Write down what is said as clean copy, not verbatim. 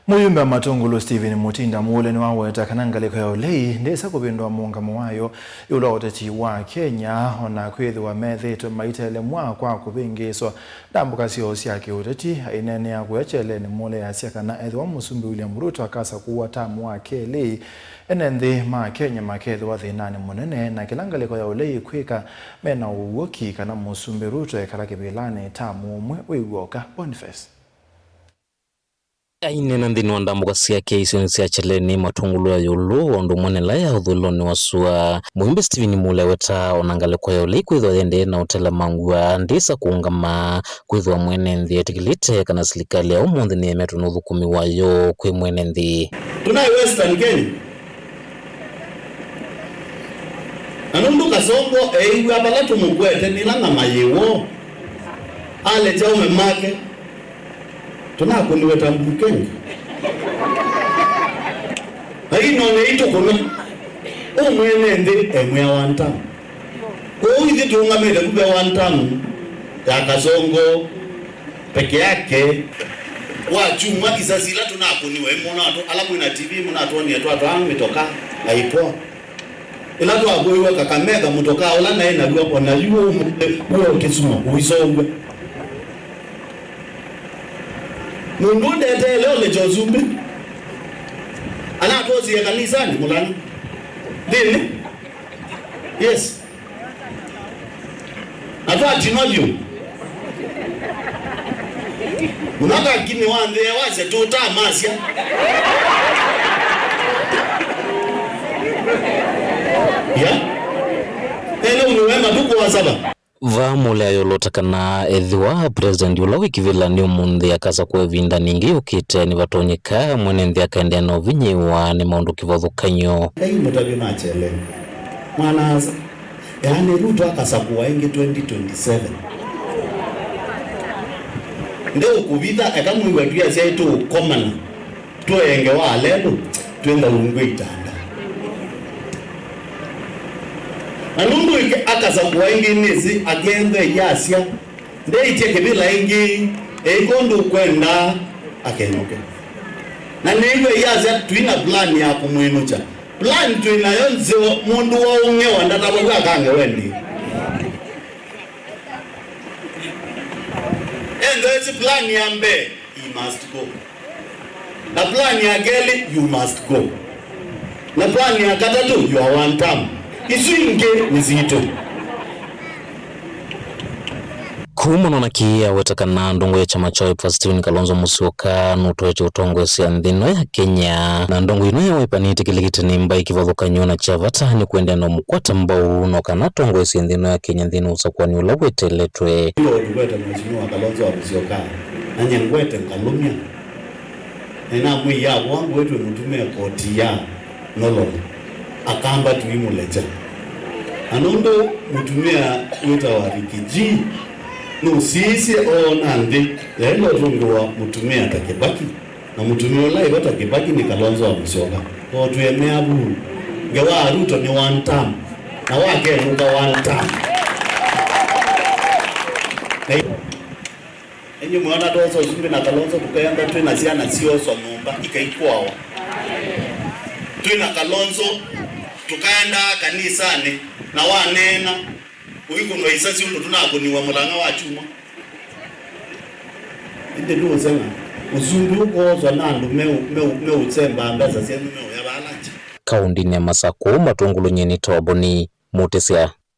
Muyumba Matongolo Stephen Mutinda muuleni waweta kanangaliko ya ulei ndesa kubindwa muungamo wayo yula oteti wa Kenya ona kwithiwa methitwe maitele mwa kwa kubingiswa ndambukasi yosi yake uteti inene ya kuecheleni mule ya siakana ethiwa Musumbi William Ruto akasa kuwa tamu wa kelei enenthi ma Kenya makethiwa thinani munene na kilangaliko ya ulei kwika mena uwoki kana Musumbi Ruto ekarakibilani tamu umwe wiwoka Boniface. Aine na ndini wandambuka siake isiyoni siacheleni matungulu ya yulu wandu mwenela ya udhuloni wasua muhimbe Stephen Mule weta onangale kwa yaulei kuhidwa yende na utela mangua ndisa kuungama kuhidwa mwenenthi etikilite kana silikali ya umu ndini ya metu nudhu kumi wayo kwe mwenenthi. Tunai Western Kenya anundu kasongo eiwe abalatu mugwete nilanga mayewo ale jaume make tunakundiweta mbukenge lakini oneito kuna umwenende emwe wantamu kuhithi tuungamile kube wantamu ya kasongo peke yake wachuma isasila tunakuniwe mwonato alamu ina TV mwanatoni yetu atuangu mitoka haipoa ila tu agoiwa Kakamega mutoka ola na ina gwa ona yuo uwe ukisuma uisongwe Nundunde leo lejo zumbi anatozi ya kanisani mulani dini yes atwa tinojo munaka kini wande waze tuta masya ya ene unwema tuko wasaba Mule ayolota kana edhiwa president yula wikivila ni umundi akasa kuevinda ningi ukite ni watonyeka mwenenthi akaendea no vinyiwa ni maundu kivothu kanyo. Hei mutabi machele mwanaza yani Ruto akasa kuwa ingi 2027 nde ukuvitha eka mwiwa tuya saitu komana tuenge wa alelu tuenda ungwe itanda anundu akasa kuwa ingi nisi akenge yasya nde icheke bila ingi eikondu kwenda akenoke na niwe yasya tuina plan ya kumwinucha plan tuina yonze mundu wa unge wandata kwa kange wendi endo ezi plan ya mbe he must go na plan ya geli you must go na plan ya katatu you are one time isuinge nizito Kumono na kia wetakana ndongo ya chama chao Stephen Kalonzo Musyoka nutoeche utongo ya ndino ya Kenya na ndongo ino ya wepaniti kilikiti ni mba ikivadhoka nyona chavata ni kuendea na mkwata mbao unokana tongo ya ndino ya Kenya ndino usakuwa ni ulawete letwe hilo utukwete mheshimiwa Kalonzo wa Musyoka na nyengwete nkalumia na mwi ya wangu wetu mtume koti ya nololo akamba tuimulecha anondo mutumia weta wa rikiji no sisi onande lelo tungo mutumia takebaki na mutumia lai wata kebaki ni Kalonzo wa Musyoka ko tuemea bu ngewa Ruto ni one time na wake nuka one time enyi mwana dozo zumbi na Kalonzo kukaenda twina siana sio so nyumba ikaikwao twina Kalonzo tukaenda kanisani na wanena uiko no isasi undo tunakoniwa mulanga wa chuma inde ndo sema uzumbi uko zo nandu me utsemba ambaza sema me yabalacha kaundi ne Masako matungulu nyeni toboni mutesia